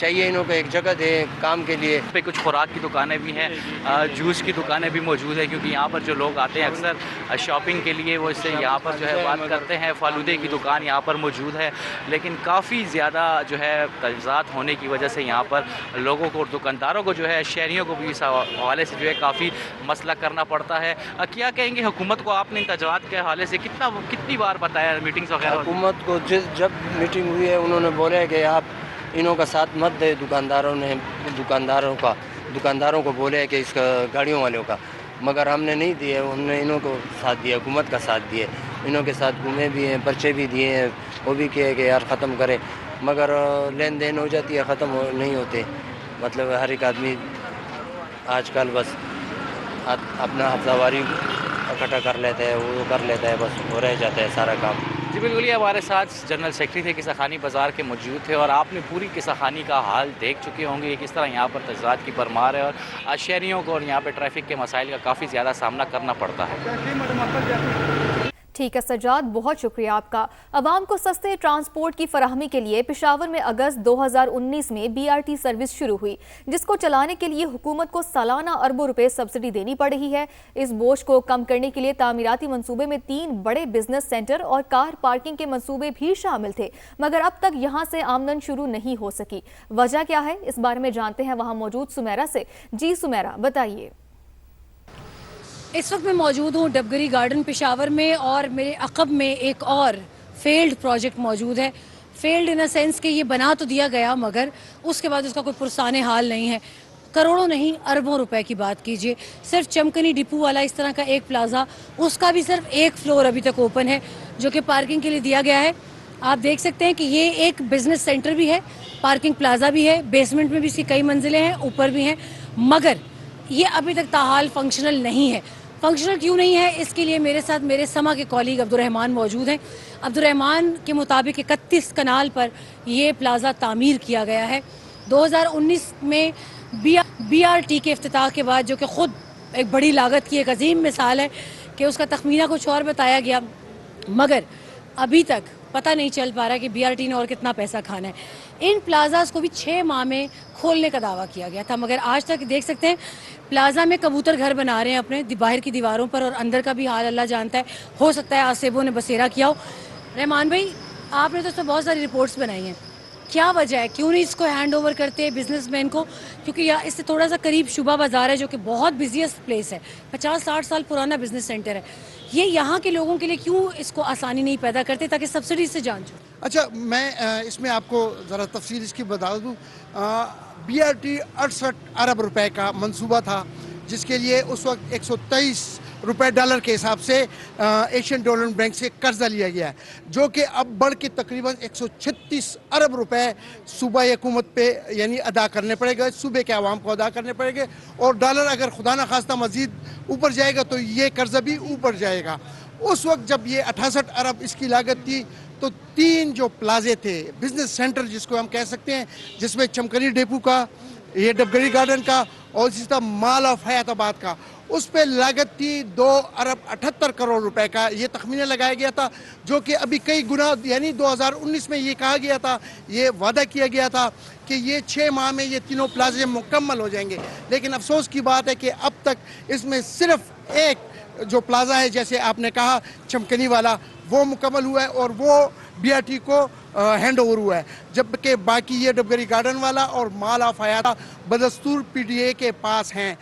چاہیے انہوں کو ایک جگہ دیں کام کے لیے. پہ کچھ خوراک کی دکانیں بھی ہیں, جوس کی دکانیں بھی موجود ہیں, کیونکہ یہاں پر جو لوگ آتے ہیں اکثر شاپنگ کے لیے وہ اس سے یہاں پر جو ہے بات کرتے ہیں. فالودے کی دکان یہاں پر موجود ہے, لیکن کافی زیادہ جو ہے تجزیات ہونے کی وجہ سے یہاں پر لوگوں کو اور دکانداروں کو جو ہے, شہریوں کو بھی اس حوالے سے جو ہے کافی مسئلہ کرنا پڑتا ہے. کیا کہیں گے حکومت کو آپ نے ان تجزیات کے حوالے سے کتنی بار بتایا میٹنگز وغیرہ؟ حکومت کو جب میٹنگ ہوئی ہے انہوں نے بولا ہے کہ آپ انہوں کا ساتھ مت دے. دکانداروں کو بولے کہ اس کا گاڑیوں والوں کا, مگر ہم نے نہیں دیے. ہم نے انہوں کو ساتھ دیا, حکومت کا ساتھ دیے. انہوں کے ساتھ گھومے بھی ہیں, پرچے بھی دیے ہیں, وہ بھی کہے کہ یار ختم کرے, مگر لین دین ہو جاتی ہے, ختم نہیں ہوتے. مطلب ہر ایک آدمی آج کل بس اپنا ہفتہ واری اکٹھا کر لیتا ہے, وہ کر لیتا ہے, بس ہو رہ جاتا ہے سارا کام. جی بالکل, یہ ہمارے ساتھ جنرل سیکرٹری تھے قصہ خانی بازار کے موجود تھے, اور آپ نے پوری قصہ خانی کا حال دیکھ چکے ہوں گے کہ کس طرح یہاں پر تجزیات کی بھرمار ہے, اور شہریوں کو اور یہاں پہ ٹریفک کے مسائل کا کافی زیادہ سامنا کرنا پڑتا ہے. ٹھیک ہے سجاد, بہت شکریہ آپ کا. عوام کو سستے ٹرانسپورٹ کی فراہمی کے لیے پشاور میں اگست 2019 میں BRT سروس شروع ہوئی, جس کو چلانے کے لیے حکومت کو سالانہ اربوں روپے سبسڈی دینی پڑ رہی ہے. اس بوجھ کو کم کرنے کے لیے تعمیراتی منصوبے میں 3 بڑے بزنس سینٹر اور کار پارکنگ کے منصوبے بھی شامل تھے, مگر اب تک یہاں سے آمدن شروع نہیں ہو سکی. وجہ کیا ہے, اس بارے میں جانتے ہیں وہاں موجود سمیرہ سے. جی سمیرہ, بتائیے. اس وقت میں موجود ہوں ڈبگری گارڈن پشاور میں, اور میرے عقب میں ایک اور فیلڈ پروجیکٹ موجود ہے. فیلڈ ان اے سینس کہ یہ بنا تو دیا گیا, مگر اس کے بعد اس کا کوئی پرسان حال نہیں ہے. کروڑوں نہیں اربوں روپے کی بات کیجئے. صرف چمکنی ڈپو والا اس طرح کا ایک پلازا, اس کا بھی صرف ایک فلور ابھی تک اوپن ہے, جو کہ پارکنگ کے لیے دیا گیا ہے. آپ دیکھ سکتے ہیں کہ یہ ایک بزنس سینٹر بھی ہے, پارکنگ پلازا بھی ہے, بیسمنٹ میں بھی اس کی کئی منزلیں ہیں, اوپر بھی ہیں, مگر یہ ابھی تک تاحال فنکشنل نہیں ہے. فنکشنل کیوں نہیں ہے, اس کے لیے میرے ساتھ میرے سما کے کالیگ عبدالرحمان موجود ہیں. عبدالرحمان کے مطابق 31 کنال پر یہ پلازا تعمیر کیا گیا ہے. 2019 میں BRT کے افتتاح کے بعد, جو کہ خود ایک بڑی لاگت کی ایک عظیم مثال ہے کہ اس کا تخمینہ کچھ اور بتایا گیا, مگر ابھی تک پتہ نہیں چل پا رہا کہ BRT نے اور کتنا پیسہ کھانا ہے. ان پلازاز کو بھی 6 ماہ میں کھولنے کا دعویٰ کیا گیا تھا, مگر آج تک دیکھ سکتے ہیں پلازا میں کبوتر گھر بنا رہے ہیں اپنے باہر کی دیواروں پر, اور اندر کا بھی حال اللہ جانتا ہے. ہو سکتا ہے آصفوں نے بسیرا کیا ہو. رحمان بھائی, آپ نے تو اس میں بہت ساری رپورٹس بنائی ہیں, کیا وجہ ہے, کیوں نہیں اس کو ہینڈ اوور کرتے بزنس مین کو؟ کیونکہ یہ اس سے تھوڑا سا قریب شبہ بازار ہے, جو کہ بہت بزیسٹ پلیس ہے, 50-60 سال پرانا بزنس سینٹر ہے. یہ یہاں کے لوگوں کے لیے کیوں اس کو آسانی نہیں پیدا کرتے تاکہ سبسڈی سے جان جائے؟ اچھا, میں اس میں آپ کو ذرا تفصیل اس کی بتا دوں. BRT 68 ارب روپے کا منصوبہ تھا, جس کے لیے اس وقت 123 روپے ڈالر کے حساب سے ایشین ڈیولپمنٹ بینک سے قرضہ لیا گیا ہے, جو کہ اب بڑھ کے تقریباً 136 ارب روپے صوبائی حکومت پہ یعنی ادا کرنے پڑے گا, صوبے کے عوام کو ادا کرنے پڑے گا. اور ڈالر اگر خدا نہ خواستہ مزید اوپر جائے گا تو یہ قرضہ بھی اوپر جائے گا. اس وقت جب یہ 68 ارب اس کی لاگت تھی, تو 3 جو پلازے تھے, بزنس سینٹر جس کو ہم کہہ سکتے ہیں, جس میں چمکنی ڈیپو کا, یہ ڈبگری گارڈن کا, اور اسی طرح مال آف حیات آباد کا, اس پہ لاگت تھی 2 ارب 78 کروڑ روپے کا. یہ تخمینہ لگایا گیا تھا, جو کہ ابھی کئی گنا, یعنی 2019 میں یہ کہا گیا تھا, یہ وعدہ کیا گیا تھا کہ یہ 6 ماہ میں یہ تینوں پلازے مکمل ہو جائیں گے. لیکن افسوس کی بات ہے کہ اب تک اس میں صرف ایک جو پلازا ہے, جیسے آپ نے کہا چمکنی والا, وہ مکمل ہوا ہے, اور وہ BRT کو ہینڈ اوور ہوا ہے, جبکہ باقی یہ ڈبگری گارڈن والا اور مال آف حیات بدستور PDA کے پاس ہیں.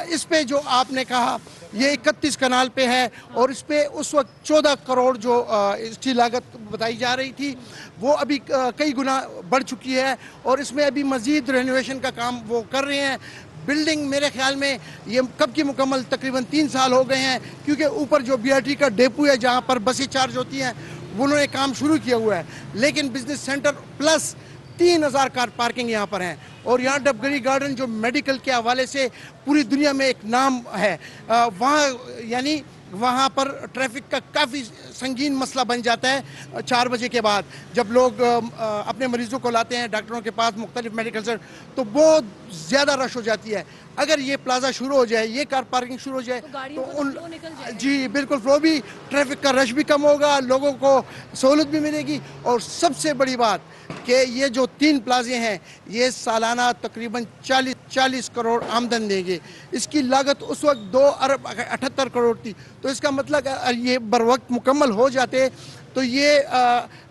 اس پہ جو آپ نے کہا یہ 31 کنال پہ ہے, اور اس پہ اس وقت 14 کروڑ جو اس کی لاگت بتائی جا رہی تھی, وہ ابھی کئی گنا بڑھ چکی ہے, اور اس میں ابھی مزید رینوویشن کا کام وہ کر رہے ہیں. بلڈنگ میرے خیال میں یہ کب کی مکمل, تقریباً 3 سال ہو گئے ہیں, کیونکہ اوپر جو BRT کا ڈیپو ہے جہاں پر بسیں چارج ہوتی ہیں, انہوں نے کام شروع کیا ہوا ہے. لیکن business centre plus 3000 car parking یہاں پر ہیں, اور یہاں ڈبگری گارڈن جو میڈیکل کے حوالے سے پوری دنیا میں ایک نام ہے, وہاں یعنی وہاں پر ٹریفک کا کافی سنگین مسئلہ بن جاتا ہے 4 بجے کے بعد, جب لوگ اپنے مریضوں کو لاتے ہیں ڈاکٹروں کے پاس مختلف میڈیکل سینٹر, تو بہت زیادہ رش ہو جاتی ہے. اگر یہ پلازا شروع ہو جائے, یہ کار پارکنگ شروع ہو جائے, تو جی بالکل فلو بھی, ٹریفک کا رش بھی کم ہوگا, لوگوں کو سہولت بھی ملے گی. اور سب سے بڑی بات, کہ یہ جو 3 پلازے ہیں یہ سالانہ تقریباً 40 کروڑ آمدن دیں گے. اس کی لاگت اس وقت 2 ارب 78 کروڑ تھی. تو اس کا مطلب یہ بر وقت مکمل ہو جاتے تو یہ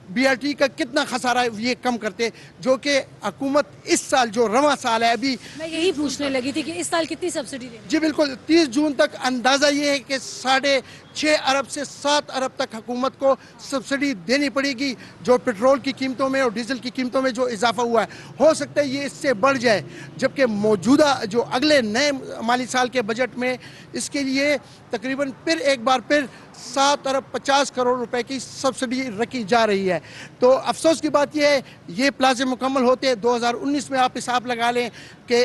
بی آر ٹی کا کتنا خسارہ یہ کم کرتے, جو کہ حکومت اس سال جو رواں سال ہے ابھی. میں یہی پوچھنے لگی تھی کہ اس سال کتنی سبسڈی دیں گے؟ جی بالکل, 30 جون تک اندازہ یہ ہے کہ 6.5 ارب سے 7 ارب تک حکومت کو سبسڈی دینی پڑے گی, جو پیٹرول کی قیمتوں میں اور ڈیزل کی قیمتوں میں جو اضافہ ہوا ہے. ہو سکتا ہے یہ اس سے بڑھ جائے, جبکہ موجودہ جو اگلے نئے مالی سال کے بجٹ میں اس کے لیے تقریباً پھر ایک بار پھر 7 ارب 50 کروڑ روپے کی سبسڈی رکھی جا رہی ہے. تو افسوس کی بات یہ ہے یہ پلازے مکمل ہوتے 2019 میں, آپ حساب لگا لیں کہ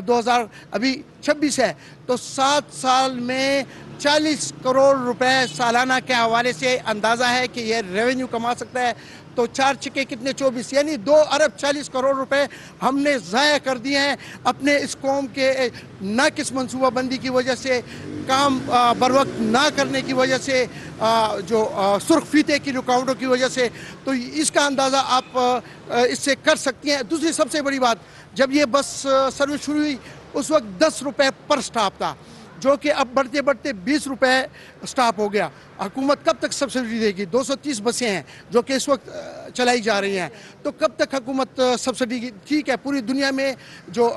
2026 ہے, تو 7 سال میں 40 کروڑ روپے سالانہ کے حوالے سے اندازہ ہے کہ یہ ریونیو کما سکتا ہے. تو 4 چکے کتنے 24, یعنی 2 ارب 40 کروڑ روپے ہم نے ضائع کر دیے ہیں اپنے اس قوم کے ناقص منصوبہ بندی کی وجہ سے, کام بر وقت نہ کرنے کی وجہ سے, جو سرخ فیتے کی رکاوٹوں کی وجہ سے. تو اس کا اندازہ آپ اس سے کر سکتی ہیں. دوسری سب سے بڑی بات, جب یہ بس سروس شروع ہوئی اس وقت 10 روپے پر سٹاپ تھا, جو کہ اب بڑھتے بڑھتے 20 روپے سٹاپ ہو گیا. حکومت کب تک سبسڈی دے گی؟ 230 بسیں ہیں جو کہ اس وقت چلائی جا رہی ہیں, تو کب تک حکومت سبسڈی کی؟ ٹھیک ہے, پوری دنیا میں جو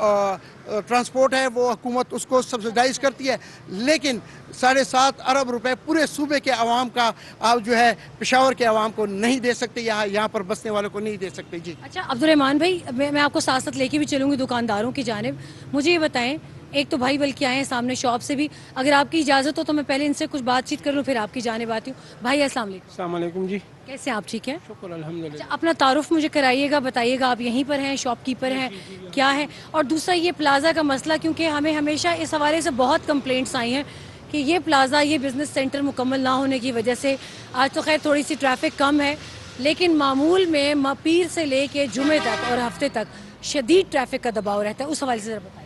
ٹرانسپورٹ ہے وہ حکومت اس کو سبسڈائز کرتی ہے, لیکن 7.5 ارب روپے پورے صوبے کے عوام کا آپ جو ہے پشاور کے عوام کو نہیں دے سکتے, یہاں پر بسنے والوں کو نہیں دے سکتے. جی اچھا عبدالرحمان بھائی, میں آپ کو ساتھ ساتھ لے کے بھی چلوں گی دکانداروں کی جانب. مجھے یہ بتائیں, ایک تو بھائی بلکہ آئے ہیں سامنے شاپ سے بھی, اگر آپ کی اجازت ہو تو میں پہلے ان سے کچھ بات چیت کر لوں پھر آپ کی جانب آتی ہوں. بھائی السلام علیکم. السلام علیکم. جی کیسے ہیں آپ؟ ٹھیک ہے, شکر الحمدللہ. اچھا اپنا تعارف مجھے کرائیے گا, بتائیے گا آپ یہیں پر ہیں, شاپ کیپر ہیں, کیا ہے؟ اور دوسرا یہ پلازا کا مسئلہ, کیونکہ ہمیں ہمیشہ اس حوالے سے بہت کمپلینٹس آئی ہیں کہ یہ پلازا, یہ بزنس سینٹر مکمل نہ ہونے کی وجہ سے, آج تو خیر تھوڑی سی ٹریفک کم ہے, لیکن معمول میں پیر سے لے کے جمعے تک اور ہفتے تک شدید ٹریفک کا دباؤ رہتا ہے. اس حوالے سے ذرا بتائیے.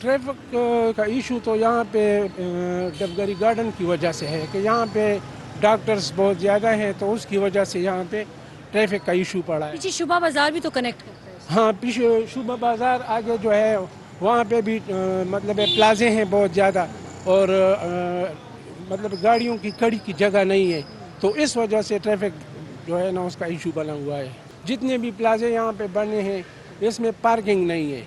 ٹریفک کا ایشو تو یہاں پہ ڈبگری گارڈن کی وجہ سے ہے کہ یہاں پہ ڈاکٹرز بہت زیادہ ہیں, تو اس کی وجہ سے یہاں پہ ٹریفک کا ایشو پڑا ہے. پیچھے شبہ بازار بھی تو کنیکٹ کرتا ہے. ہاں, پیچھے شوبہ بازار آگے جو ہے وہاں پہ بھی مطلب پلازے ہیں بہت زیادہ, اور مطلب گاڑیوں کی کھڑی کی جگہ نہیں ہے, تو اس وجہ سے ٹریفک جو ہے نا اس کا ایشو بنا ہوا ہے. جتنے بھی پلازے یہاں پہ بنے ہیں اس میں پارکنگ نہیں ہے.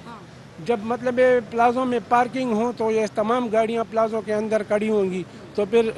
جب مطلب پلازوں میں پارکنگ ہو تو یہ تمام گاڑیاں پلازوں کے اندر کھڑی ہوں گی, تو پھر